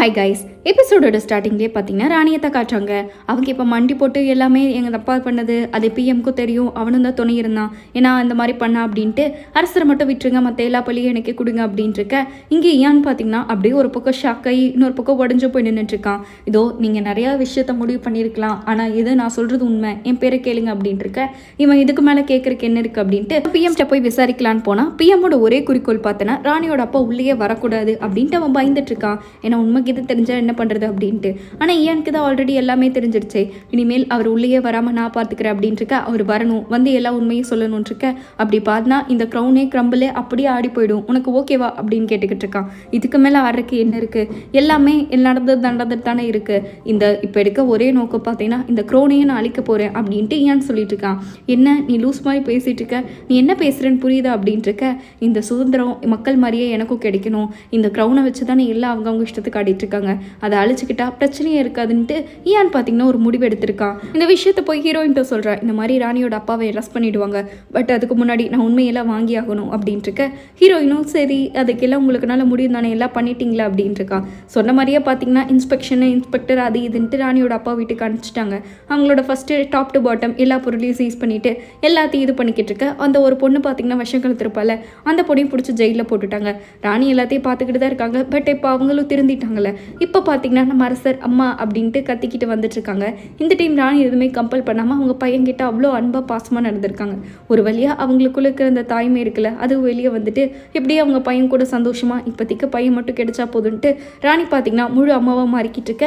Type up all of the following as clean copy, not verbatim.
Hi guys, எபிசோடோட ஸ்டார்டிங்லேயே பார்த்தீங்கன்னா ராணியத்தை காட்டுறாங்க. அவங்க இப்போ மண்டி போட்டு எல்லாமே எங்கள் அப்பா பண்ணது அது பிஎம்க்கும் தெரியும், அவனும் தான் துணை இருந்தான், ஏன்னா இந்த மாதிரி பண்ணா அப்படின்ட்டு அரசரை மட்டும் விட்டுருங்க, மற்ற எல்லா பள்ளியும் எனக்கு கொடுங்க அப்படின்ட்டு இருக்க. இங்கே ஏன்னு பார்த்தீங்கன்னா அப்படியே ஒரு பக்கம் ஷாக்காகி இன்னொரு பக்கம் உடஞ்சு போய் நின்றுட்டுருக்கான். இதோ நீங்கள் நிறையா விஷயத்த முடிவு பண்ணியிருக்கலாம், ஆனால் இது நான் சொல்கிறது உண்மை, என் பேரை கேளுங்க அப்படின்ட்டு இருக்க. இவன் இதுக்கு மேலே கேட்குறக்கு என்ன இருக்குது அப்படின்ட்டு பிஎம்கிட்ட போய் விசாரிக்கலான்னு போனால் பிஎம்மோட ஒரே குறிக்கோள் பார்த்தனா ராணியோட அப்பா உள்ளே வரக்கூடாது அப்படின்ட்டு அவன் பயந்துட்டு இருக்கான். ஏன்னா உண்மைக்கு இது தெரிஞ்சால் என்ன பண்ணுறது அப்படின்ட்டு. ஆனால் ஏனுக்கு தான் ஆல்ரெடி எல்லாமே தெரிஞ்சிடுச்சு, இனிமேல் அவர் உள்ளே வராமல் நான் பார்த்துக்கிறேன் அப்படின்ட்டு இருக்க. அவர் வரணும், வந்து எல்லா உண்மையும் சொல்லணும்னு இருக்க. அப்படி பார்த்தா இந்த க்ரௌனே கிரம்பிளே அப்படியே ஆடி போயிடும், உனக்கு ஓகேவா அப்படின்னு கேட்டுக்கிட்டு இருக்கான். இதுக்கு மேலே ஆடுறதுக்கு என்ன இருக்குது, எல்லாமே நடந்துட்டு தானே இருக்குது. இந்த இப்போ எடுக்க ஒரே நோக்கம் பார்த்தீங்கன்னா இந்த க்ரௌனையே நான் அழிக்க போகிறேன் அப்படின்ட்டு ஏன்னு சொல்லிட்டு இருக்கான். என்ன நீ லூஸ் மாதிரி பேசிகிட்டு இருக்க, நீ என்ன பேசுகிறேன்னு புரியுதா அப்படின்ட்டு இருக்க. இந்த சுதந்திரம் மக்கள் மாதிரியே எனக்கும் கிடைக்கணும், இந்த க்ரௌனை வச்சு தானே எல்லாம் அவங்க இஷ்டத்துக்கு ஆடிட்டு இருக்காங்க, அதை அழிச்சுக்கிட்டா பிரச்சனையே இருக்காதுன்ட்டு ஏன்னு பார்த்தீங்கன்னா ஒரு முடிவு எடுத்திருக்கான். இந்த விஷயத்த போய் ஹீரோயின்ட்ட சொல்கிறேன், இந்த மாதிரி ராணியோட அப்பாவை அரெஸ்ட் பண்ணிடுவாங்க, பட் அதுக்கு முன்னாடி நான் உண்மையெல்லாம் வாங்கி ஆகணும் அப்படின்ட்டு இருக்க. ஹீரோயினும் சரி அதுக்கெல்லாம் உங்களுக்குனால முடியும் தானே, எல்லாம் பண்ணிட்டீங்களா அப்படின்ட்டு இருக்கான். சொன்ன மாதிரியே பார்த்தீங்கன்னா இன்ஸ்பெக்டர் அது இதுன்ட்டு ராணியோட அப்பா வீட்டுக்கு அனுப்பிச்சிட்டாங்க. அவங்களோட ஃபஸ்ட்டு டாப் டு பாட்டம் எல்லா பொருளையும் சீஸ் பண்ணிட்டு எல்லாத்தையும் இது பண்ணிக்கிட்டு இருக்க. அந்த ஒரு பொண்ணு பார்த்தீங்கன்னா விஷம் கழுத்திருப்பால, அந்த பொண்ணையும் பிடிச்சி ஜெயிலில் போட்டுட்டாங்க. ராணி எல்லாத்தையும் பார்த்துக்கிட்டு தான் இருக்காங்க, பட் இப்போ அவங்களும் திருந்திட்டாங்கல்ல. இப்போ பார்த்தீங்கன்னா நம்ம அரசர் அம்மா அப்படின்ட்டு கத்திக்கிட்டு வந்துட்டு இருக்காங்க. இந்த டைம் ராணி எதுவுமே கம்பல் பண்ணாமல் அவங்க பையன்கிட்ட அவ்வளோ அன்பாக பாசமாக நடந்திருக்காங்க. ஒரு வழியாக அவங்களுக்குள்ள இருக்கிற அந்த தாய்மை இருக்குல்ல, அது வெளியே வந்துட்டு எப்படியே அவங்க பையன் கூட சந்தோஷமா இப்போதைக்கு பையன் மட்டும் கிடைச்சா போதுன்ட்டு ராணி பார்த்தீங்கன்னா முழு அம்மாவை மாறிக்கிட்டு இருக்க.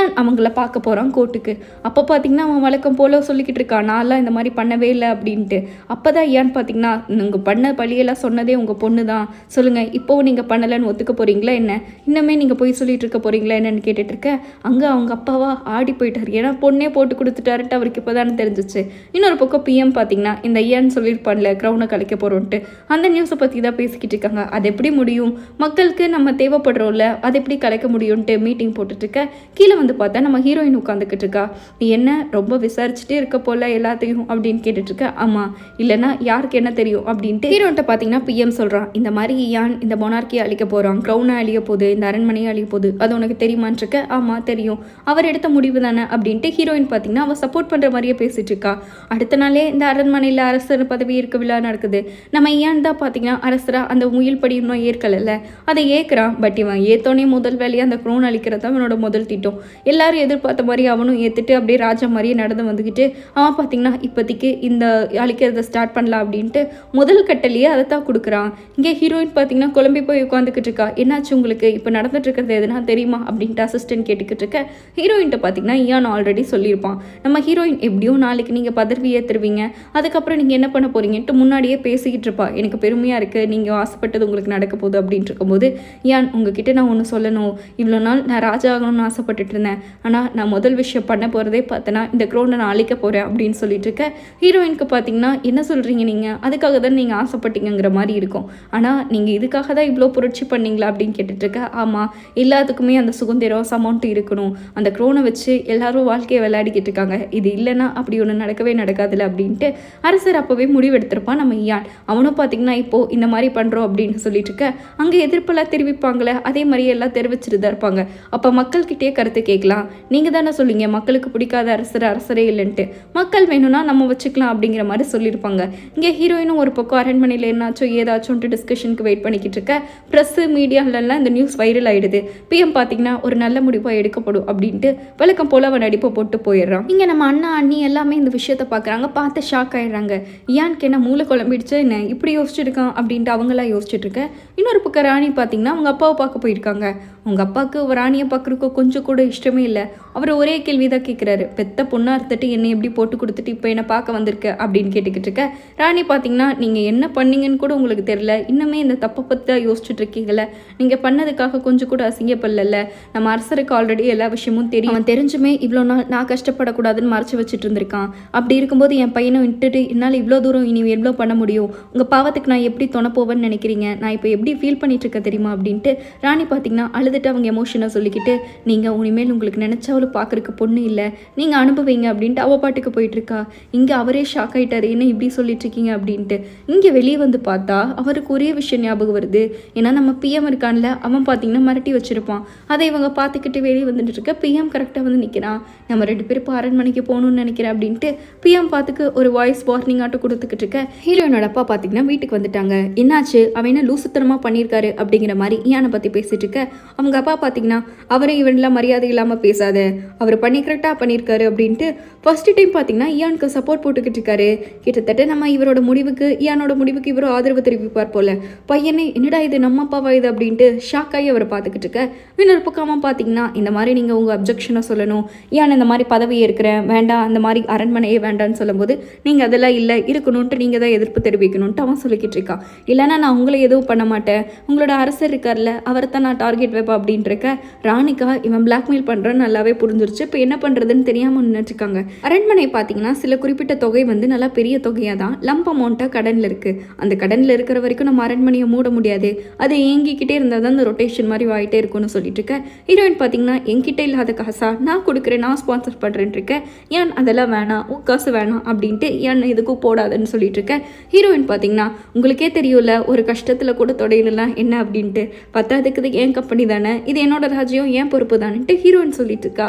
ஏன் அவங்கள பார்க்க போகிறான் கோர்ட்டுக்கு. அப்போ பார்த்தீங்கன்னா அவன் வழக்கம் போல சொல்லிக்கிட்டு இருக்கான், நான்லாம் இந்த மாதிரி பண்ணவே இல்லை அப்படின்ட்டு. அப்போ தான் ஏன்னு பார்த்தீங்கன்னா நீங்கள் பண்ண பழியெல்லாம் சொன்னதே உங்கள் பொண்ணு தான், சொல்லுங்கள் இப்போவும் நீங்கள் பண்ணலைன்னு ஒத்துக்க போகிறீங்களா என்ன, இன்னுமே நீங்கள் போய் சொல்லிட்டு இருக்க போகிறீங்களா என்னன்னு கேட்டுட்டு இருக்க. அங்கே அவங்க அப்பாவா ஆடி போயிட்டார், ஏன்னா பொண்ணே போட்டு கொடுத்துட்டாருன்ட்டு அவருக்கு இப்போ தானே தெரிஞ்சிச்சு. இன்னொரு பக்கம் பிஎம் பார்த்தீங்கன்னா இந்த ஐயான்னு சொல்லியிருப்பான்ல க்ரௌனை கலைக்க போகிறோன்ட்டு, அந்த நியூஸை பற்றி தான் பேசிக்கிட்டு இருக்காங்க. அது எப்படி முடியும், மக்களுக்கு நம்ம தேவைப்படுறோம்ல, அது எப்படி கலைக்க முடியும்ன்ட்டு மீட்டிங் போட்டுட்ருக்க. கீழே வந்து பார்த்தா நம்ம ஹீரோயின் உட்காந்துக்கிட்டு இருக்கா. நீ என்ன ரொம்ப விசாரிச்சுட்டே இருக்க போல எல்லாத்தையும் அப்படின்னு கேட்டுட்ருக்க. ஆமாம், இல்லைன்னா யாருக்கு என்ன தெரியும் அப்படின்ட்டு ஹீரோன்ட்ட பார்த்தீங்கன்னா பிஎம் சொல்கிறான், இந்த மாதிரி யான் இந்த மொனார்க்கியை அழிக்க போகிறான், க்ரௌனை அழிய போகுது, இந்த அரண்மனையை அழிய போகுது, அது உனக்கு தெரியுமான்னு இருக்க. ஆமாம் தெரியும், அவர் எடுத்த முடிவு தானே அப்படின்ட்டு ஹீரோயின் பார்த்தீங்கன்னா அவள் சப்போர்ட் பண்ணுற மாதிரியே பேசிட்டு இருக்கா. அடுத்த நாளே இந்த அரண்மனையில் அரசர் பதவி ஏற்க விழா நடக்குது. நம்ம ஏன் தான் பார்த்தீங்கன்னா அரசரா அந்த முயல் படி இன்னும் ஏற்கலைல்ல, அதை ஏற்கிறான். பட் இவன் ஏத்தோனே முதல் வேலையாக அந்த க்ரோன் அழிக்கிறது தான் அவனோட முதல் திட்டம். எல்லாரும் எதிர்பார்த்த மாதிரி அவனும் ஏற்றுட்டு அப்படியே ராஜா மாதிரியே நடந்து வந்துக்கிட்டு அவன் பார்த்தீங்கன்னா இப்போதைக்கு இந்த அழிக்கிறத ஸ்டார்ட் பண்ணலாம் அப்படின்ட்டு முதல் கட்டலையே அதை தான் கொடுக்குறான். இங்கே ஹீரோயின் பார்த்தீங்கன்னா குழம்பி போய் உட்காந்துக்கிட்டு இருக்கா. என்னாச்சு உங்களுக்கு, இப்போ நடந்துட்டு இருக்கிறது எதுனா தெரியுமா அப்படின்ட்டு அசிஸ்டன்ட் கேட்டுக்கிட்டு இருக்க. ஹீரோயின்ட்ட பார்த்தீங்கன்னா இயான் ஆல்ரெடி சொல்லியிருப்பான், நம்ம ஹீரோயின் எப்படியும் நாளைக்கு நீங்கள் பதவி ஏற்றுருவீங்க, அதுக்கப்புறம் நீங்கள் என்ன பண்ண போறீங்கன்ட்டு முன்னாடியே பேசிக்கிட்டு இருப்பா. எனக்கு பெருமையாக இருக்குது, நீங்கள் ஆசைப்பட்டது உங்களுக்கு நடக்க போகுது அப்படின்ட்டு இருக்கும்போது, யான் உங்ககிட்ட நான் ஒன்று சொல்லணும், இவ்வளோ நாள் நான் ராஜா ஆகணும்னு ஆசைப்பட்டுட்டு இருந்தேன், ஆனால் நான் முதல் விஷயம் பண்ண போகிறதே பார்த்தேன்னா இந்த க்ரௌனை நான் அழிக்க போகிறேன் அப்படின்னு சொல்லிட்டு இருக்க. ஹீரோயினுக்கு பார்த்தீங்கன்னா என்ன சொல்கிறீங்க நீங்கள், அதுக்காக தான் நீங்கள் ஆசைப்பட்டீங்கிற மாதிரி இருக்கும், ஆனால் நீங்கள் இதுக்காக தான் இவ்வளோ புரட்சி பண்ணீங்களா அப்படின்னு கேட்டுட்ருக்க. ஆமாம், எல்லாத்துக்குமே அந்த சுதந்திரம் சமௌண்ட் இருக்கணும், அந்த க்ரோனை வச்சு எல்லாரும் வாழ்க்கையை விளையாடிக்கிட்டு இருக்காங்க, இது இல்லைன்னா அப்படி ஒன்று நடக்கவே நடக்காதுல்ல அப்படின்ட்டு அரசர் அப்போவே முடிவெடுத்திருப்பான் நம்ம யான். அவனும் பார்த்தீங்கன்னா இப்போது இந்த மாதிரி பண்ணுறோம் அப்படின்னு சொல்லிட்டு இருக்க. அங்கே எதிர்ப்பெல்லாம் தெரிவிப்பாங்களே, அதே மாதிரி எல்லாம் தெரிவிச்சுட்டு தான் இருப்பாங்க. அப்போ மக்கள்கிட்டே கருத்து கேட்கலாம், நீங்கள் தானே சொல்லிங்க மக்களுக்கு பிடிக்காத அரசரே இல்லைன்ட்டு, மக்கள் வேணும்னா நம்ம வச்சுக்கலாம் அப்படிங்கிற மாதிரி சொல்லியிருப்பாங்க. இங்கே ஹீரோயினும் ஒரு பக்கம் அரண்மனையில் என்னாச்சும் ஏதாச்சும்ட்டு டிஸ்கஷனுக்கு வெயிட் பண்ணிக்கிட்டு இருக்க. ப்ரெஸ்ஸு மீடியாலெல்லாம் இந்த நியூஸ் வைரல் ஆகிடுது. பிஎம் பார்த்தீங்கன்னா ஒரு நல்ல முடிவாக எடுக்கப்படும் அப்படின்ட்டு வழக்கம் போல் அவன் நடிப்பை போட்டு போயிடுறான். இங்கே நம்ம அண்ணா அண்ணி எல்லாமே இந்த விஷயத்த பார்க்குறாங்க, பார்த்து ஷாக் ஆகிடுறாங்க. ஏன்க்கு என்ன மூளை குழம்பிடுச்சு என்ன இப்படி யோசிச்சுருக்கான் அப்படின்ட்டு அவங்களாம் யோசிச்சுட்டு இருக்க. இன்னொரு பக்கம் ராணி பார்த்தீங்கன்னா அவங்க அப்பாவை பார்க்க போயிருக்காங்க. உங்கள் அப்பாவுக்கு ராணியை பார்க்குறதுக்கு கொஞ்சம் கூட இஷ்டமே இல்லை. அவர் ஒரே கேள்வி தான் கேட்குறாரு, பெத்த பொண்ணாக இருந்துட்டு என்னை எப்படி போட்டு கொடுத்துட்டு இப்போ என்னை பார்க்க வந்திருக்க அப்படின்னு கேட்டுக்கிட்டு இருக்க. ராணி பார்த்தீங்கன்னா நீங்கள் என்ன பண்ணீங்கன்னு கூட உங்களுக்கு தெரியல, இன்னுமே இந்த தப்பை பற்றி தான் யோசிச்சுட்டு இருக்கீங்களே, நீங்கள் பண்ணதுக்காக கொஞ்சம் கூட அசிங்கப்படல, நம்ம அரசருக்கு ஆல்ரெடி எல்லா விஷயமும் தெரியும், அவன் தெரிஞ்சுமே இவ்வளோ நாள் நான் கஷ்டப்படக்கூடாதுன்னு மறைச்சி வச்சுட்டு இருந்திருக்கான். அப்படி இருக்கும்போது என் பையனை விட்டுட்டு என்னால் இவ்வளோ தூரம் இனி எவ்வளோ பண்ண முடியும், உங்கள் பாவத்துக்கு நான் எப்படி துணை போவேன்னு நினைக்கிறீங்க, நான் இப்போ எப்படி ஃபீல் பண்ணிட்டு இருக்க தெரியுமா அப்படின்ட்டு ராணி பார்த்தீங்கன்னா அழுதுட்டு அவங்க எமோஷனை சொல்லிக்கிட்டு, நீங்கள் இனிமேல் உங்களுக்கு நினச்சவளை பார்க்குறக்கு பொண்ணு இல்லை, நீங்கள் அனுப்புவீங்க அப்படின்ட்டு அவள் பாட்டுக்கு போயிட்டுருக்கா. இங்கே அவரே ஷாக் ஆகிட்டார், என்ன இப்படி சொல்லிட்டு இருக்கீங்க அப்படின்ட்டு. இங்கே வெளியே வந்து பார்த்தா அவருக்கு ஒரே விஷயம் ஞாபகம் வருது. ஏன்னா நம்ம பிஎம் இருக்கான்ல, அவன் பார்த்தீங்கன்னா மிரட்டி வச்சிருப்பான், இருப்பான். அதை இவங்க பார்த்துக்கிட்டு வெளியே வந்துட்டு இருக்க பிஎம் கரெக்டாக வந்து நிற்கிறான். நம்ம 2 பேரும் இப்போ அரண்மனைக்கு போகணும்னு நினைக்கிறேன் அப்படின்ட்டு பிஎம் பார்த்துக்கு ஒரு வாய்ஸ் வார்னிங் ஆட்டம் கொடுத்துக்கிட்டு இருக்க ஹீரோயினோட அப்பா பார்த்தீங்கன்னா வீட்டுக்கு வந்துட்டாங்க. என்னாச்சு, அவன் என்ன லூசுத்தனமாக பண்ணியிருக்காரு அப்படிங்கிற மாதிரி இயானை பற்றி பேசிட்டு இருக்க அவங்க அப்பா பார்த்தீங்கன்னா அவரும் இவனெலாம் மரியாதை இல்லாமல் பேசாத, அவர் பண்ணி கரெக்டாக பண்ணியிருக்காரு அப்படின்ட்டு ஃபர்ஸ்ட் டைம் பார்த்தீங்கன்னா இயானுக்கு சப்போர்ட் போட்டுக்கிட்டு இருக்காரு. கிட்டத்தட்ட நம்ம இவரோட முடிவுக்கு இயானோட முடிவுக்கு இவரும் ஆதரவு தெரிவிப்பார் போல. பையனே என்னடா இது நம்ம அப்பாவா இது அப்படின்ட்டு ஷாக் ஆகி அவரை பார்த்துக்கிட்டு இருக்க இன்னொரு பக்கமாக பார்த்தீங்கன்னா இந்த மாதிரி நீங்கள் உங்கள் அப்ஜெக்ஷனை சொல்லணும், ஏன் இந்த மாதிரி பதவி ஏற்கிறேன் வேண்டாம் அந்த மாதிரி அரண்மனையே வேண்டான்னு சொல்லும்போது நீங்கள் அதெல்லாம் இல்லை இருக்கணும்ன்ட்டு நீங்கள் தான் எதிர்ப்பு தெரிவிக்கணும்ன்ட்டு அவன் சொல்லிக்கிட்டு இருக்கான். இல்லைனா நான் உங்களை எதுவும் பண்ண மாட்டேன், உங்களோட அரசர் இருக்கார்ல அவரை தான் நான் டார்கெட் வைப்பேன் அப்படின்ட்டு இருக்க ராணிக்கா இவன் பிளாக்மெயில் பண்ணுறேன்னு நல்லாவே புரிஞ்சிருச்சு. இப்போ என்ன பண்ணுறதுன்னு தெரியாமல் நின்றுட்டுருக்காங்க. அரண்மனை பார்த்தீங்கன்னா சில குறிப்பிட்ட தொகை வந்து நல்லா பெரிய தொகையாக தான் லம்ப் அமௌண்ட்டாக கடனில் இருக்குது. அந்த கடனில் இருக்கிற வரைக்கும் நம்ம அரண்மனையை மூட முடியாது, அது ஏங்கிக்கிட்டே இருந்தால் தான் அந்த ரொட்டேஷன் மாதிரி ஆகிட்டே இருக்கும்னு சொல்லிட்டு இருக்க ஹீரோயின் பார்த்தீங்கன்னா என்கிட்ட இல்லாத காசா நான் கொடுக்குறேன், நான் ஸ்பான்சர் பண்ணுறேன்ட்டு இருக்கேன். ஏன் அதெல்லாம் வேணாம், காசு வேணாம் அப்படின்ட்டு ஏன் எதுக்கும் போடாதுன்னு சொல்லிட்டு இருக்கேன். ஹீரோயின் பார்த்தீங்கன்னா உங்களுக்கே தெரியும்ல ஒரு கஷ்டத்தில் கூட தொடையிலாம் என்ன அப்படின்ட்டு, பத்தாதுக்கு ஏன் கம்பெனி தானே, இது என்னோட ராஜ்யம் ஏன் பொறுப்பு தானேன்ட்டு ஹீரோயின் சொல்லிட்டு இருக்கா.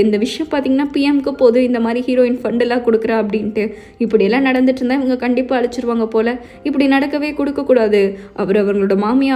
இந்த விஷயம் பார்த்தீங்கன்னா பிஎம்க்கு போது இந்த மாதிரி ஹீரோயின் ஃபண்டெல்லாம் கொடுக்குறா அப்படின்ட்டு இப்படியெல்லாம் நடந்துட்டு இருந்தால் இவங்க கண்டிப்பாக அழிச்சிருவாங்க போல. இப்படி நடக்கவே கொடுக்கக்கூடாது, அவங்களோட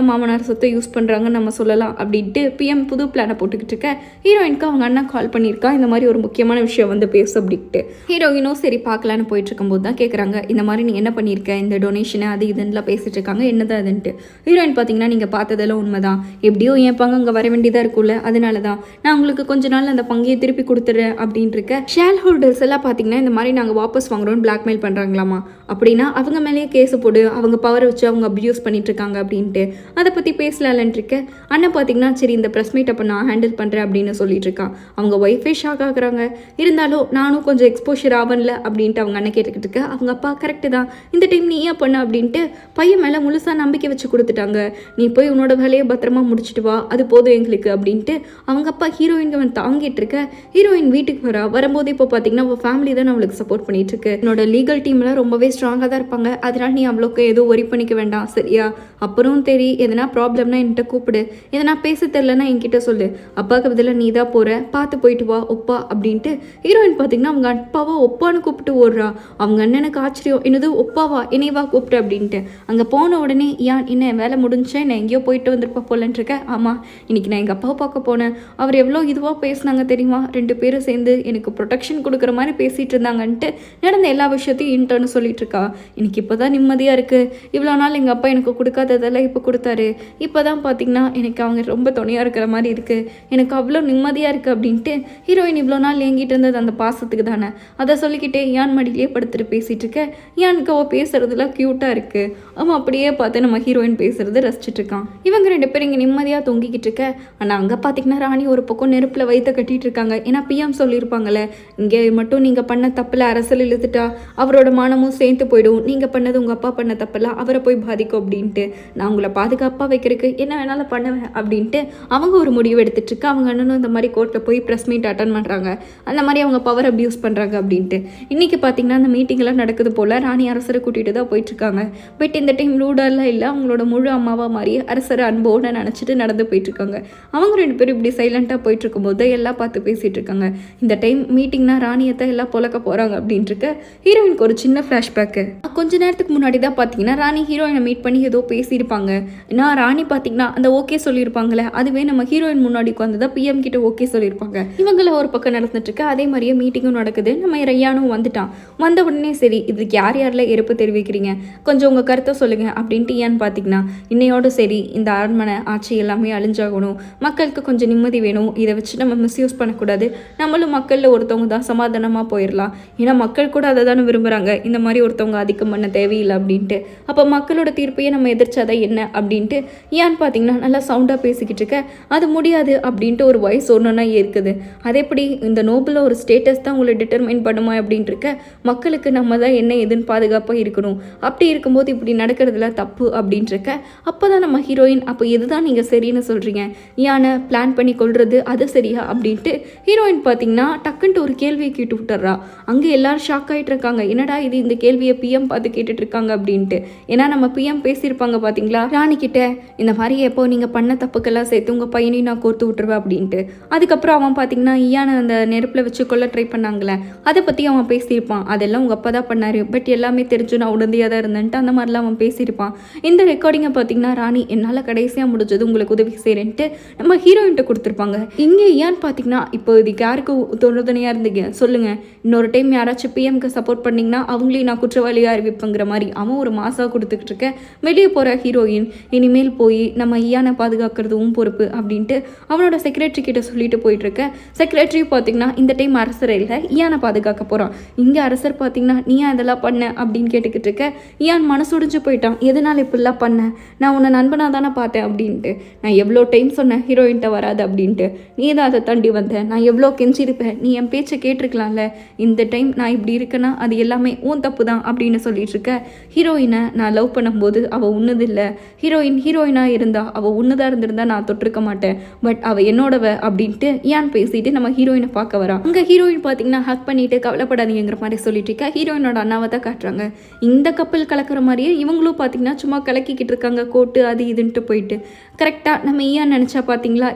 மாமனார் சொத்தை யூஸ் பண்ணுறாங்கன்னு நம்ம சொல்லலாம் அப்படின்ட்டு பிஎம் புது பிளானை போட்டுக்கிட்டு இருக்க ஹீரோயினுக்கு அவங்க அண்ணா கால் பண்ணியிருக்கா. இந்த மாதிரி ஒரு முக்கியமான விஷயம் வந்து பேசு அப்படின்ட்டு ஹீரோயினும் சரி பார்க்கலான்னு போயிட்டு இருக்கும்போது தான் கேட்குறாங்க இந்த மாதிரி நீ என்ன பண்ணியிருக்க, இந்த டொனேஷனை அது இதுன்னெலாம் பேசிட்டு இருக்காங்க என்னதான் அதுன்ட்டு. ஹீரோயின் பார்த்தீங்கன்னா நீங்கள் பார்த்ததெல்லாம் உண்மைதான், எப்படியோ என் பங்கு அங்கே வர வேண்டியதாக இருக்கும்ல, அதனால தான் நான் உங்களுக்கு கொஞ்ச நாள் அந்த பங்கையை திருப்பி கொடுத்துட்றேன் அப்படின்ட்டு இருக்க ஷேர் ஹோல்டர்ஸ் எல்லாம் பார்த்தீங்கன்னா இந்த மாதிரி நாங்கள் வாபஸ் வாங்குறோம்னு பிளாக்மெயில் பண்ணுறாங்களாமா, அப்படின்னா அவங்க மேலேயே கேஸு போடு, அவங்க பவரை வச்சு அவங்க அப்யூஸ் பண்ணிட்டு இருக்காங்க அப்படின்ட்டு அதை பற்றி பேசலான்ட்டு இருக்க அண்ணன் பார்த்தீங்கன்னா சரி இந்த ப்ரெஸ் மீட் அப்போ நான் ஹேண்டில் பண்ணுறேன் அப்படின்னு சொல்லிட்டு இருக்கான். அவங்க ஒய்ஃபே ஷாக் ஆகுறாங்க. இருந்தாலும் நானும் கொஞ்சம் எக்ஸ்போஷர் ஆவன்ல அப்படின்ட்டு அவங்க அண்ணன் கேட்டுக்கிட்டு இருக்க அவங்க அப்பா கரெக்டு தான் இந்த டைம் நீ ஏன் பண்ண அப்படின்ட்டு பையன் மேலே முழுசாக நம்பிக்கை வச்சு கொடுத்துட்டாங்க, நீ போய் உன்னோட வேலையை பத்திரமா முடிச்சுட்டு வா அது போதும் எங்களுக்கு அப்படின்ட்டு அவங்க அப்பா ஹீரோயினுக்கு அவன் தாங்கிட்டு இருக்க ஹீரோயின் வீட்டுக்கு வரும்போது இப்போ பார்த்தீங்கன்னா அவள் ஃபேமிலி தான் அவளுக்கு சப்போர்ட் பண்ணிட்டு இருக்கு. என்னோட லீகல் டீம்லாம் ரொம்பவே ஸ்ட்ராங்காக தான் இருப்பாங்க, அதனால நீ அவ்வளோக்கு எதுவும் ஒரி பண்ணிக்க வேண்டாம் சரியா, அப்புறம் தெரி எதனா ப்ராப்ளம்னா என்கிட்ட கூப்பிடு, எதனா பேச தெரிலன்னா என்கிட்ட சொல்லு, அப்பாவுக்கு பதிலாக நீ தான் போகிற பார்த்து போயிட்டு வா ஒப்பா அப்படின்ட்டு ஹீரோயின் பார்த்தீங்கன்னா அவங்க அப்பாவா ஒப்பான்னு கூப்பிட்டு ஓடுறா. அவங்க அண்ணனுக்கு ஆச்சரியம், என்னது ஒப்பாவா என்னைவா கூப்பிட்டு அப்படின்ட்டு அங்கே போன உடனே ஏன் என்ன வேலை முடிஞ்சேன் நான் எங்கேயோ போயிட்டு வந்திருப்பா போலன்ட்டு இருக்கேன். ஆமாம் இன்னைக்கு நான் எங்கள் அப்பாவை பார்க்க போனேன், அவர் எவ்வளோ இதுவாக பேசினாங்க தெரியுமா, 2 பேரும் சேர்ந்து எனக்கு ப்ரொடெக்ஷன் கொடுக்குற மாதிரி பேசிகிட்டு இருந்தாங்கன்ட்டு நடந்த எல்லா விஷயத்தையும் இன்டர்னு சொல்லிட்டு இருக்கா. எனக்கு இப்போ தான் நிம்மதியாக இருக்குது, இவ்வளோ நாள் எங்கள் அப்பா எனக்கு கொடுக்காததெல்லாம் இப்போ கொடுத்தாரு, இப்போ தான் பார்த்தீங்கன்னா எனக்கு அவங்க ரொம்ப துணையாக இருக்கிற மாதிரி இருக்குது, எனக்கு அவ்வளோ நிம்மதியாக இருக்குது அப்படின்ட்டு ஹீரோயின் இவ்வளோ நாள் ஏங்கிட்டு இருந்தது அந்த பாசத்துக்கு தானே, அதை சொல்லிக்கிட்டே யான் மடியிலே படுத்துட்டு பேசிகிட்டு இருக்க யானுக்கு அவள் பேசுறதுலாம் க்யூட்டாக இருக்குது. அவன் அப்படியே பார்த்து நம்ம ஹீரோயின் பேசுறது ரசிச்சுட்டு இருக்கான். இவங்க 2 பேரும் இங்கே நிம்மதியாக தொங்கிக்கிட்டு இருக்க ஆனால் அங்கே பார்த்தீங்கன்னா ராணி ஒரு பக்கம் நெருப்பில் வைத்த கட்டிட்டு இருக்காங்க. ஏன்னா பிஎம் சொல்லியிருப்பாங்களே இங்கே மட்டும் நீங்கள் பண்ண தப்பில் அரசியல் இழுத்துட்டா அவரோட மானமும் சேர்த்து போயிடும், நீங்கள் பண்ணது உங்கள் அப்பா பண்ண தப்பெல்லாம் அவரை போய் பாதிக்கும் அப்படின்ட்டு நான் உங்களை பாதுகாப்பாக வைக்கிறதுக்கு என்ன வேணாலும் பண்ணுவேன் அப்படின்ட்டு அவங்க ஒரு முடிவு எடுத்துட்டு இருக்க அவங்க அண்ணனும் இந்த மாதிரி கோர்ட்டில் போய் ப்ரெஸ் மீட் அட்டன் பண்ணுறாங்க. அந்த மாதிரி அவங்க பவர் அப்யூஸ் பண்ணுறாங்க அப்படின்ட்டு இன்றைக்கி பார்த்தீங்கன்னா அந்த மீட்டிங்லாம் நடக்குது போல். ராணி அரசரை கூட்டிகிட்டு தான் போயிட்டுருக்காங்க. பட் இந்த டைம் ரூடெல்லாம் இல்லை, அவங்களோட முழு அம்மாவாக மாறி அரசரை அன்போடு நினச்சிட்டு நடந்து போயிட்டுருக்காங்க. அவங்க 2 பேரும் இப்படி சைலண்ட்டாக போயிட்டுருக்கும்போது எல்லாம் பார்த்து பேசிகிட்டு இருக்காங்க. இந்த டைம் மீட்டிங்னா ராணியத்தை எல்லாம் பொழக்க போகிறாங்க அப்படின்ட்டு இருக்க ஹீரோயினுக்கு ஒரு சின்ன ஃப்ளாஷ்பேக்கு கொஞ்ச நேரத்துக்கு முன்னாடி தான் பார்த்தீங்கன்னா ராணி ஹீரோயினை மீட் பண்ணி ஏதோ பேசியிருப்பாங்க. ஏன்னா ராணி பார்த்தீங்கன்னா அந்த ஓகே சொல்லியிருப்பாங்களே அதுவே நம்ம ஹீரோயின் முன்னாடி உட்காந்து தான் பிஎம் கிட்ட ஓகே சொல்லியிருப்பாங்க. இவங்கள ஒரு பக்கம் நடந்துட்டு இருக்கு, அதே மாதிரியே மீட்டிங்கும் நடக்குது. நம்ம ரையானும் வந்துட்டான். வந்த உடனே சரி இதுக்கு யாரெல்லாம் எதிர்ப்பு தெரிவிக்கிறீங்க கொஞ்சம் உங்கள் கருத்தை சொல்லுங்கள் அப்படின்ட்டு ஏன்னு பார்த்தீங்கன்னா இன்னையோடு சரி இந்த அரண்மனை ஆட்சி எல்லாமே அழிஞ்சாகணும், மக்களுக்கு கொஞ்சம் நிம்மதி வேணும், இதை வச்சு நம்ம மிஸ்யூஸ் பண்ணக்கூடாது, நம்மளும் மக்களில் ஒருத்தவங்க தான் சமாதானமாக போயிடலாம், ஏன்னா மக்கள் கூட அதை தானே விரும்புகிறாங்க, இந்த மாதிரி ஒருத்தவங்க ஆதிக்கம் பண்ண தேவையில்லை அப்படின்ட்டு அப்போ மக்களோட தீர்ப்பையே நம்ம எதிர்ச்சாதான் என்ன அப்படின்ட்டு ஏன்னு பார்த்தீங்கன்னா நல்லா சவுண்டாக பேசிக்கிட்டு இருக்க அது முடியாது அப்படின்ட்டு ஒரு வாய்ஸ் ஒன்றுனா இருக்குது. அது எப்படி இந்த நோபில் ஒரு ஸ்டேட்டஸ் தான் உங்களை டிட்டர்மைன் பண்ணுமா அப்படின்ட்டு இருக்க மக்களுக்கு நம்ம தான் என்ன எதுன்னு பாதுகாப்பாக இருக்கணும், அப்படி இருக்கும்போது இப்படி நடக்கிறதுல தப்பு அப்படின்ட்டு இருக்க அப்போ தான் நம்ம ஹீரோயின் அப்போ எதுதான் நீங்கள் சரின்னு சொல்கிறீங்க, யானை பிளான் பண்ணி கொள்வது அது சரியா அப்படின்ட்டு ஹீரோயின் பார்த்தீங்கன்னா டக்குன்ட்டு ஒரு கேள்வியை கேட்டு விட்டுறா. அங்கே எல்லாரும் ஷாக் ஆகிட்டு இருக்காங்க, என்னடா இது இந்த கேள்வியை பிஎம் பார்த்து கேட்டுட்டு இருக்காங்க அப்படின்ட்டு. ஏன்னா நம்ம பிஎம் பேசியிருப்பாங்க பார்த்தீங்களா ராணி கிட்ட இந்த மாதிரி எப்போ நீங்கள் பண்ண தப்புக்கெல்லாம் சேர்த்து சேர்த்து உங்கள் பையனையும் நான் கோர்த்து விட்டுருவேன் அப்படின்ட்டு. அதுக்கப்புறம் அவன் பார்த்தீங்கன்னா ஈயானை அந்த நெருப்பில் வச்சு கொல்ல ட்ரை பண்ணாங்களே அதை பற்றி அவன் பேசியிருப்பான். அதெல்லாம் உங்கள் அப்பா தான் பண்ணார், பட் எல்லாமே தெரிஞ்சு நான் உடந்தையாக தான் இருந்தேன்ட்டு அந்த மாதிரிலாம் அவன் பேசியிருப்பான். இந்த ரெக்கார்டிங்கை பார்த்தீங்கன்னா ராணி என்னால் கடைசியாக முடிஞ்சது உங்களுக்கு உதவி செய்கிறேன்ட்டு நம்ம ஹீரோயின்ட்ட கொடுத்துருப்பாங்க. இங்கே ஏன்னு பார்த்தீங்கன்னா இப்போ இதுக்கு யாருக்கு உறுதுணையாக இருந்தீங்க சொல்லுங்கள், இன்னொரு டைம் யாராச்சும் பிஎம்க்கு சப்போர்ட் பண்ணிங்கன்னா அவங்களையும் நான் குற்றவாளியாக அறிவிப்பேங்கிற மாதிரி அவன் ஒரு மாசாக கொடுத்துக்கிட்டு இருக்க. வெளியே போகிற ஹீரோயின் இனிமேல் போய் நம்ம ஈயானை பாதுகாக்கிறதும் பொறுப்பு அப்படின்ட்டு அவனோட செக்ரட்டரி கிட்ட சொல்லிட்டு போயிட்டுருக்க. செக்ரட்டரி பார்த்தீங்கன்னா இந்த டைம் அரசரையில் ஈயானை பாதுகாக்க போகிறான். இங்கே அரசர் பார்த்தீங்கன்னா நீ இதெல்லாம் பண்ண அப்படின்னு கேட்டுக்கிட்டு இருக்க. ஈயான் மனசுடிஞ்சு போயிட்டான். எதனால் இப்படிலாம் பண்ண, நான் உன்னை நண்பனாக தானே பார்த்தேன் அப்படின்ட்டு. நான் எவ்வளோ டைம் சொன்னேன் ஹீரோயின்ட்ட வராது அப்படின்ட்டு, நீ தான் அதை தாண்டி வந்த. நான் எவ்வளோ கெஞ்சிருப்பேன், நீ என் பேச்சை கேட்டிருக்கலாம்ல. இந்த டைம் நான் இப்படி இருக்கேன்னா அது எல்லாமே உன் தப்பு தான் அப்படின்னு சொல்லிட்டு இருக்க. ஹீரோயினை நான் லவ் பண்ணும்போது அவள் உன்னதில்லை, ஹீரோயினாக இருந்தா அவள் உன்னதாக இருந்திருந்தா நான் தொட்டிருக்க மாட்டேன், பட் அவள் என்னோடவ அப்படின்ட்டு ஏன் பேசிட்டு நம்ம ஹீரோயினை பார்க்க வரா. அங்கே ஹீரோயின் பார்த்தீங்கன்னா ஹக் பண்ணிட்டு கவலைப்படாதீங்கிற மாதிரி சொல்லிட்டு இருக்கா. ஹீரோயினோட அண்ணாவை தான் காட்டுறாங்க. இந்த கப்பல் கலக்கிற மாதிரியே இவங்களும் பார்த்தீங்கன்னா சும்மா கலக்கிக்கிட்டு இருக்காங்க, கோட்டு அது இதுன்ட்டு போயிட்டு. கரெக்டாக நம்ம ஏன் நினச்சா பார்த்தீங்களா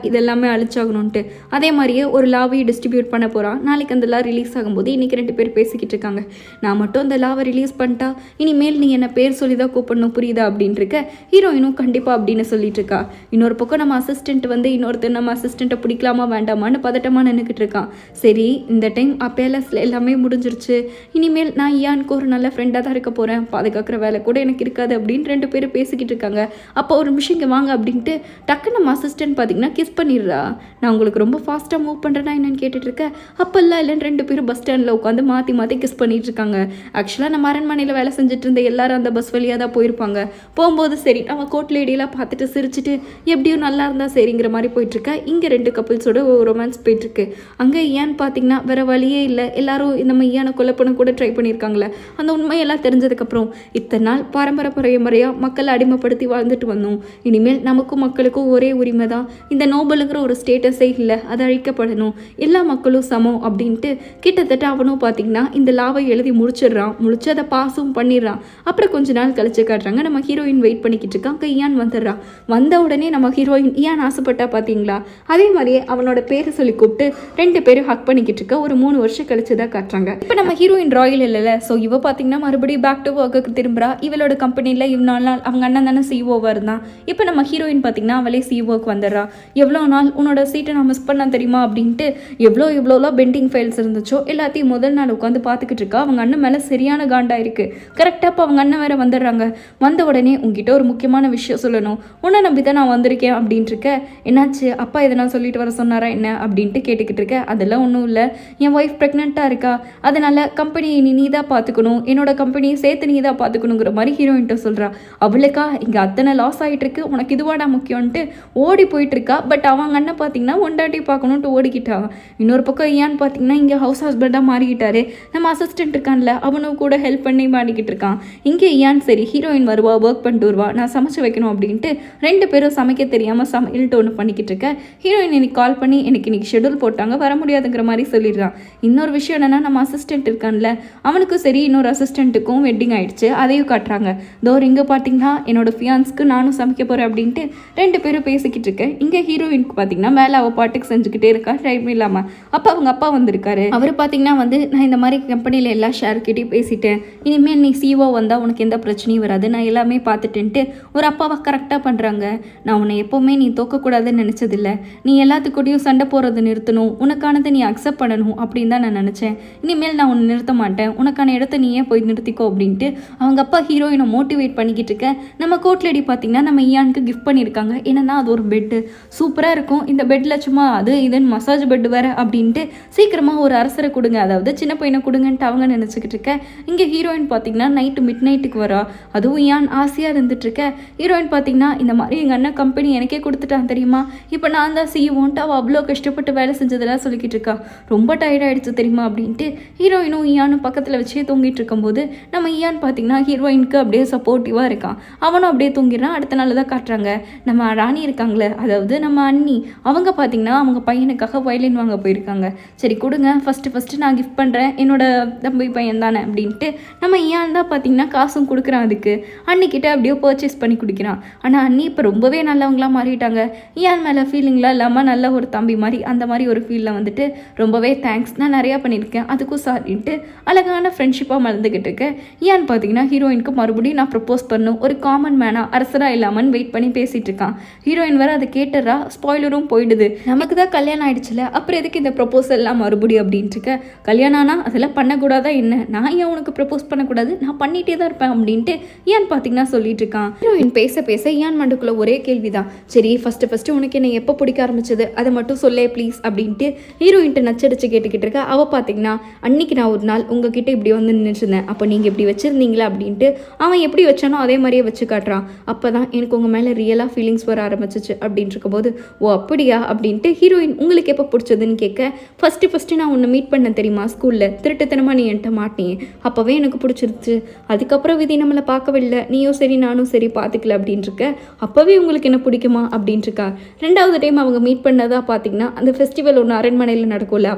இதெல்லாமே அழிச்சாகணும்ன்ட்டு. அதே மாதிரியே ஒரு லாவை டிஸ்ட்ரிபியூட் பண்ண போகிறான். நாளைக்கு அந்த லா ரிலீஸ் ஆகும்போது இன்றைக்கி 2 பேர் பேசிக்கிட்டு இருக்காங்க. நான் மட்டும் அந்த லாவை ரிலீஸ் பண்ணிட்டா இனிமேல் நீ என்ன பேர் சொல்லி தான் கூப்பிடணும் புரியுதா அப்படின்ட்டு இருக்க. ஹீரோயினும் கண்டிப்பாக அப்படின்னு சொல்லிட்டு இருக்கா. இன்னொரு பக்கம் நம்ம அசிஸ்டன்ட் வந்து இன்னொருத்தர் நம்ம அசிஸ்டண்ட்டை பிடிக்கலாமா வேண்டாமான்னு பதட்டமாக நின்றுக்கிட்டு இருக்கான். சரி இந்த டைம் பேலஸில் எல்லாமே முடிஞ்சிருச்சு, இனிமேல் நான் ஈயானுக்கு ஒரு நல்ல ஃப்ரெண்டாக தான் இருக்க போகிறேன், பாதுகாக்கிற வேலை கூட எனக்கு இருக்காது அப்படின்னு 2 பேரும் பேசிக்கிட்டு இருக்காங்க. அப்போ ஒரு நிமிஷம் இங்கே வாங்க அப்படின்ட்டு டக்கு நம்ம அசிஸ்டன்ட் பார்த்தீங்கன்னா கிஸ் பண்ணிடுறா. நான் உங்களுக்கு ரொம்ப ஃபாஸ்ட்டாக மூவ் பண்ணுறேன்னா என்னன்னு கேட்டுட்டு இருக்கேன். அப்போல்லாம் இல்லைன்னு 2 பேரும் பஸ் ஸ்டாண்டில் உட்காந்து மாற்றி மாற்றி கிஸ் பண்ணிட்டு இருக்காங்க. ஆக்சுவலாக நம்ம அரண்மனையில் வேலை செஞ்சுட்டு இருந்த எல்லாரும் அந்த பஸ் வழியாக தான் போயிருப்பாங்க. போகும்போது சரி நம்ம கோட் லேடியெல்லாம் பார்த்துட்டு சிரிச்சுட்டு எப்படியும் நல்லா இருந்தால் சரிங்கிற மாதிரி போயிட்டுருக்க. இங்கே 2 கப்பிள்ஸோட ரொமான்ஸ் போயிட்டுருக்கு. அங்கே ஏன்னு பார்த்தீங்கன்னா வேறு வழியே இல்லை, எல்லாரும் நம்ம ஈயானை கொலை பண்ண கூட ட்ரை பண்ணியிருக்காங்களே. அந்த உண்மையெல்லாம் தெரிஞ்சதுக்கப்புறம் இத்தனை நாள் பரம்பரையாக மக்களை அடிமைப்படுத்தி வாழ்ந்துட்டு வந்தோம், இனிமேல் நமக்கும் மக்களுக்கும் ஒரே உரிமை தான், இந்த நோபலுங்கிற ஒரு ஸ்டேட்டஸே இல்லை, அது அழிக்கப்படணும், எல்லா மக்களும் சமம் அப்படின்ட்டு கிட்டத்தட்ட அவனும் பார்த்தீங்கன்னா இந்த லாவை எழுதி முடிச்சிடுறான். முடிச்சு அதை பாஸும் பண்ணிடுறான். அப்புறம் கொஞ்ச நாள் கழிச்சு காட்டுறாங்க நம்ம ஹீரோயின் வெயிட் பண்ணிக்கிட்டு இருக்கான். ஈயான் வந்துடுறான். வந்த உடனே நம்ம ஹீரோயின் ஈயான் ஆசைப்பட்டா பார்த்தீங்களா, அதே மாதிரியே அவனோட பேரை சொல்லி கூப்பிட்டு 2 பேரும் ஹக் பண்ணிக்கிட்டு இருக்க. ஒரு 3 வருஷம் கழிச்சு தான் காட்டுறாங்க. இப்போ நம்ம ஹீரோயின் ராயல் இல்லைல்ல, ஸோ இவ பார்த்தீங்கன்னா மறுபடியும் பேக் டு ஒர்க்குக்கு திரும்புறா. இவளோட கம்பெனியில் இவ்வளோ நாள் அவங்க அண்ணன் தானே சிஓவாக இருந்தான். இப்போ நம்ம ஹீரோயின் பார்த்தீங்கன்னா அவளே சிஓக்கு வந்துடுறா. எவ்வளோ நாள் உன்னோட சீட்டை நான் மிஸ் பண்ண தெரியுமா அப்படின்ட்டு எவ்வளோலாம் பெண்டிங் ஃபைல்ஸ் இருந்துச்சோ எல்லாத்தையும் முதல் நாள் உட்காந்து பார்த்துக்கிட்டு இருக்கா. அவங்க அண்ணன் மேலே சரியான காண்டா இருக்கு. கரெக்டாக இப்போ அவங்க அண்ணன் வேற வந்துடுறாங்க. வந்த உடனே உங்ககிட்ட ஒரு முக்கியமான விஷயம் சொல்லணும், உன்னை நம்பி தான் நான் வந்திருக்கேன் அப்படின்ட்டு இருக்க. என்னாச்சு, அப்பா எதனா சொல்லிட்டு வர சொன்னாரா என்ன அப்படின்ட்டு கேட்டுக்கிட்டு இருக்க. அதெல்லாம் ஒன்றும் இல்லை, என் ஒய்ஃப் ப்ரெக்னெண்ட்டாக இருக்கா, அதனால கம்பெனியை நீ தான் பார்த்துக்கணும், என்னோட கம்பெனியை சேர்த்து நீ தான் பார்த்துக்கணுங்கிற மாதிரி ஹீரோயின்ட்ட சொல்கிறா. அவளுக்கா இங்கே அத்தனை லாஸ் ஆகிட்டு இருக்கு, உனக்கு இதுவாடா முக்கியம்ன்ட்டு ஓடி போயிட்டு இருக்கா. பட் அவங்க அண்ணன் பார்த்தீங்கன்னா ஒண்டாட்டி பார்க்கணுன்ட்டு ஓடிக்கிட்டாங்க. இன்னொரு பக்கம் ஏன்னு பார்த்தீங்கன்னா இங்கே ஹவுஸ் ஹஸ்பண்டாக மாறிக்கிட்டாரு. நம்ம அசிஸ்டன்ட் இருக்கான்ல அவனும் கூட ஹெல்ப் பண்ணி மாட்டிக்கிட்டு இருக்கான். இங்கே ஏன் சரி ஹீரோயின் வருவா, ஒர்க் பண்ணிட்டு வருவா, நான் சமைச்சு வைக்கணும் அப்படின்ட்டு 2 பேரும் சமைக்க தெரியாமல் சமையல்ட்டு ஒன்று பண்ணிக்கிட்டு இருக்க. ஹீரோயின் இன்னைக்கு கால் பண்ணி எனக்கு இன்னைக்கு ஷெடியூல் போட்டாங்க, வர முடியாதுங்கிற மாதிரி சொல்லிடுறான். இன்னொரு விஷயம் என்னன்னா நம்ம அசிஸ்டன்ட் இருக்கான்ல அவனுக்கும் சரி இன்னொரு அசிஸ்டண்ட்டுக்கும் வெட்டிங் ஆயிடுச்சு, அதையும் காட்டுறாங்க. தோர் இங்கே பார்த்தீங்கன்னா என்னோட ஃபியான்ஸ்க்கு நானும் சமைக்க போகிறேன் அப்படின்ட்டு 2 பேரும் பேசிக்கிட்டு இருக்கேன். இங்கே ஹீரோயினுக்கு பார்த்தீங்கன்னா மேலே அவள் பாட்டுக்கு செஞ்சுக்கிட்டே இருக்கா டைம் இல்லாமல். அப்போ அவங்க அப்பா வந்திருக்காரு. அவர் பார்த்தீங்கன்னா வந்து நான் இந்த மாதிரி கம்பெனியில் எல்லா ஷேர்கிட்டையும் பேசிட்டேன், இனிமேல் நீ சிஓ வந்தால் உனக்கு எந்த பிரச்சனையும் வராது, நான் எல்லாமே பார்த்துட்டேன்ட்டு ஒரு அப்பாவை கரெக்டாக பண்ணுறாங்க. நான் உன்னை எப்போவுமே நீ தோக்கக்கூடாதுன்னு நினச்சதில்லை, நீ எல்லாத்துக்கூடையும் சண்டை போடுறது நிறுத்தணும், உனக்கானதை நீ அக்செப்ட் பண்ணணும் அப்படின்னு தான் நான் நினச்சேன். இனிமேல் நான் உன்னை நிறுத்த மாட்டேன், உனக்கான இடத்த நீயே போய் நிறுத்திக்கோ அப்படின்ட்டு அவங்க அப்பா ஹீரோயினை மோட்டிவேட் பண்ணிக்கிட்டு இருக்க. நம்ம கோட்லேடி பார்த்தீங்கன்னா நம்ம ஈயானுக்கு கிஃப்ட் பண்ணியிருக்காங்க. என்னன்னா அது ஒரு பெட்டு சூப்பராக இருக்கும், இந்த பெட்டில் சும்மா அது இதுன்னு மசாஜ் பெட்டு வேறு அப்படின்ட்டு சீக்கிரமாக ஒரு அரசரை கொடுங்க, அதாவது சின்ன பையனை கொடுங்கன்ட்டு அவங்க நினச்சிக்கிட்டு இருக்க. இங்கே ஹீரோயின் பார்த்தீங்கன்னா நைட்டு மிட் நைட்டுக்கு வரா. அதுவும் ஏன் ஆசையாக இருந்துட்டு இருக்க. ஹீரோயின் பார்த்தீங்கன்னா இந்த மாதிரி எங்கள் அண்ணன் கம்பெனி எனக்கே கொடுத்துட்டான் தெரியுமா, இப்போ நான் தான் சிஓன்ட்டு அவள் அவ்வளோ கஷ்டப்பட்டு வேலை செஞ்சதெல்லாம் சொல்லிக்கிட்டு இருக்கா. ரொம்ப டயர்டாயிடுச்சு தெரியுமா அப்படின்ட்டு ஹீரோயினும் ஈயானும் பக்கத்தில் வச்சே தூங்கிட்டு இருக்கும்போது நம்ம ஈயான் பார்த்தீங்கன்னா ஹீரோயினுக்கு அப்படியே சப்போர்ட்டிவாக இருக்கான். அவனும் அப்படியே தூங்கிடுறான். அடுத்த நாள் தான் காட்டுறாங்க நம்ம ராணி இருக்காங்களே, அதாவது நம்ம அண்ணி, அவங்க பார்த்தீங்கன்னா அவங்க பையனுக்காக வயலின் வாங்க போயிருக்காங்க. சரி கொடுங்க, ஃபஸ்ட்டு நான் கிஃப்ட் பண்ணுறேன், என்னோட தம்பி பையன் தானே அப்படின்ட்டு நம்ம ஈயான் தான் பார்த்தீங்கன்னா காசும் கொடுக்குறான். அதுக்கு அன்னிக்கிட்ட அப்படியே பர்ச்சேஸ் பண்ணி குடிக்கிறான். ஆனால் அண்ணி இப்போ ரொம்பவே நல்லவங்களாம் மாறிட்டாங்க. ஏன் மேலே ஃபீலிங்லாம் இல்லாமல் நல்ல ஒரு தம்பி மாதிரி அந்த மாதிரி ஒரு ஃபீலில் வந்துட்டு ரொம்பவே தேங்க்ஸ், நான் நிறையா பண்ணியிருக்கேன், அதுக்கும் சாரின்ட்டு அழகான ஃப்ரெண்ட்ஷிப்பாக மறந்துக்கிட்டு இருக்கேன். ஏன்னு பார்த்தீங்கன்னா ஹீரோயினுக்கு மறுபடியும் நான் ப்ரப்போஸ் பண்ணும் ஒரு காமன் மேனாக அரசராக இல்லாமல் வெயிட் பண்ணி பேசிகிட்டு இருக்கான். ஹீரோயின் வேறு அதை கேட்டுறா, ஸ்பாய்லரும் போயிடுது. நமக்கு தான் கல்யாணம் ஆயிடுச்சுல, அப்புறம் எதுக்கு இந்த ப்ரப்போசல்லாம் மறுபடியும் அப்படின்ட்டு இருக்க. கல்யாணம் ஆனால் அதெல்லாம் பண்ணக்கூடாதா என்ன, நான் ஏன் உனக்கு ப்ரப்போஸ் பண்ணக்கூடாது, நான் பண்ணிகிட்டே தான் இருப்பேன் அப்படின்ட்டு ஏன் பார்த்தீங்கன்னா சொல்லிட்டு இருக்கான். ஹீரோயின் பேச பேச ஏன் மண்டுக்குள்ள ஒரே கேள்விதான், சரி ஃபஸ்ட்டு உனக்கு என்னை எப்போ பிடிக்க ஆரம்பிச்சது அதை மட்டும் சொல்லே ப்ளீஸ் அப்படின்ட்டு ஹீரோயின்ட்டு நச்சடிச்சு கேட்டுக்கிட்டு இருக்கா. அவள் பார்த்தீங்கன்னா அன்னைக்கு நான் ஒரு நாள் உங்ககிட்ட இப்படி வந்து நின்றுருந்தேன், அப்போ நீங்கள் இப்படி வச்சுருந்தீங்களா அப்படின்ட்டு அவன் எப்படி வச்சானோ அதே மாதிரியே வச்சு காட்டுறான். அப்போ தான் எனக்கு உங்கள் மேலே ரியலாக ஃபீலிங்ஸ் வர ஆரம்பிச்சிச்சு அப்படின்ட்டு இருக்கும்போது, ஓ அப்படியா அப்படின்ட்டு ஹீரோயின் உங்களுக்கு எப்போ பிடிச்சதுன்னு கேட்க, ஃபஸ்ட்டு நான் உன்னை மீட் பண்ண தெரியுமா ஸ்கூலில், திருட்டுத்தனமாக நீ என்கிட்ட மாட்டினேன், அப்போவே எனக்கு பிடிச்சிருச்சு, அதுக்கப்புறம் விதி நம்மளை பார்க்கவில்லை, நீயும் சரி நானும் சரி பார்த்துக்கல அப்படின்ட்டுருக்க, அப்போவே உங்களுக்கு என்ன பிடிக்குமா அப்படின்ட்டுருக்கா. ரெண்டாவது டைம் அவங்க மீட் பண்ணதாக பார்த்தீங்கன்னா அந்த ஃபெஸ்டிவல் ஒன்று அரண்மனையில் நடக்கும்ல,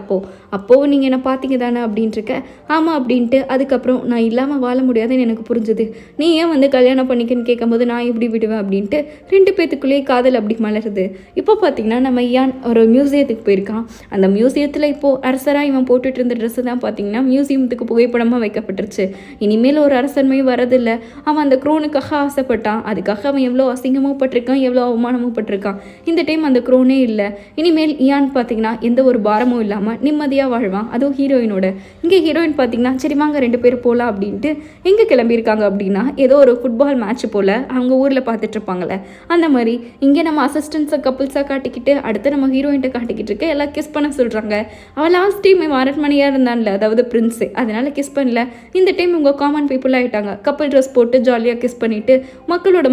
அப்போவும் நீங்கள் என்ன பார்த்தீங்க தானே அப்படின்ட்டுருக்க. ஆமாம் அப்படின்ட்டு அதுக்கப்புறம் நான் இல்லாமல் வாழ முடியாதுன்னு எனக்கு புரிஞ்சுது, நீ ஏன் வந்து கல்யாணம் பண்ணிக்கன்னு கேட்கும்போது நான் எப்படி விடுவேன் அப்படின்ட்டு ரெண்டு பேத்துக்குள்ளேயே காதல் அப்படி மலருது. இப்போ பார்த்தீங்கன்னா நம்ம ஏன் ஒரு மியூசியத்துக்கு போயிருக்கான். அந்த மியூசியத்தில் இப்போது அரசராக இவன் போட்டுட்டு இருந்த ட்ரெஸ்ஸு தான் பார்த்தீங்கன்னா மியூசியத்துக்கு புகைப்படமாக வைக்கப்பட்டுருச்சு. இனிமேல் ஒரு அரசன்மையும் வரதில்லை. அவன் அந்த க்ரோனுக்காக ஆசைப்பட்டான், அதுக்காக அவன் எவ்வளோ அசிங்கமும் பட்டிருக்கான், எவ்வளோ அவமானமும் பட்டிருக்கான். இந்த டைம் அந்த க்ரோனே இல்லை. இனிமேல் ஏன் பார்த்தீங்கன்னா எந்த ஒரு பாரமும் இல்லாமல் நிம்மதியாக வாழ்வான், அதுவும் ஹீரோயினோட. இங்கே ஹீரோயின் பார்த்தீங்கன்னா சரி வாங்க 2 பேரும் போகலாம் அப்படின்ட்டு எங்கே கிளம்பியிருக்காங்க அப்படின்னா ஏதோ ஒரு ஃபுட்பால் மேட்ச் போல் அவங்க ஊரில் பார்த்துட்டு இருப்பாங்களே அந்த மாதிரி இங்கே நம்ம அசிஸ்டன்ஸை கப்புள்ஸாக காட்டிக்கிட்டு அடுத்து நம்ம ஹீரோயின்ட்ட காட்டிக்கிட்டு இருக்க எல்லாம் கிஸ் பண்ண சொல்கிறாங்க. அவள் லாஸ்ட் டைம் அரண்மனையாக இருந்தான்ல, அதாவது பிரின்ஸு, அதனால கிஸ் பண்ணல. இந்த டைம் இவங்க காமன் பீப்புளாக ஆகிட்டாங்க, கப்பல் ட்ரெஸ் போட்டு ஜாலியாக கிஸ் பண்ணிவிட்டு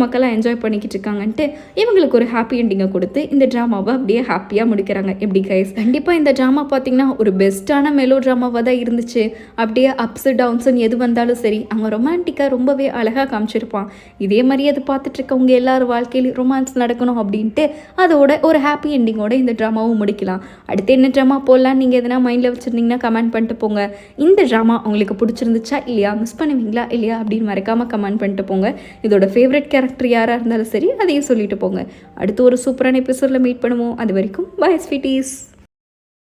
மக்களாக என்ஜாய் பண்ணிக்கிட்டு இருக்காங்கன்ட்டு இவங்களுக்கு ஒரு ஹாப்பி எண்டிங்கை கொடுத்து இந்த ட்ராமாவை அப்படியே ஹாப்பியாக முடிக்கிறாங்க. எப்படி கைஸ், கண்டிப்பாக இந்த ட்ராமா பார்த்தீங்கன்னா ஒரு பெஸ்ட்டான மெலோ ட்ராமாவாக தான் இருந்துச்சு. அப்படியே அப்ஸ் டவுன்ஸ்ன்னு எது வந்தாலும் சரி அவங்க ரொமான்டிக்காக ரொம்பவே அழகாக காமிச்சிருப்பான். இதே மாதிரி அதை பார்த்துட்டு இருக்கவங்க எல்லாரும் வாழ்க்கையிலும் ரொமான்ஸ் நடக்கணும் அப்படின்ட்டு அதோட ஒரு ஹாப்பி எண்டிங்கோட இந்த ட்ராமாவும் முடிக்கலாம். அடுத்து என்ன ட்ராமா போடலான்னு நீங்கள் எதனா மைண்டில் வச்சுருந்தீங்கன்னா கமெண்ட் பண்ணிட்டு போங்க. இந்த ட்ராமா உங்களுக்கு பிடிச்சிருந்துச்சா இல்லையா, மிஸ் பண்ணுவீங்களா இல்லையா அப்படின்னு மறக்காமல் கமெண்ட் பண்ணிட்டு போங்க. இதோட ஃபேவரட் கேரக்டர் யாராக இருந்தாலும் சரி அதையும் சொல்லிட்டு போங்க. அடுத்து ஒரு சூப்பரான எபிசோடில் மீட் பண்ணுவோம். அது வரைக்கும் பை ஸ்வீட்டீஸ்.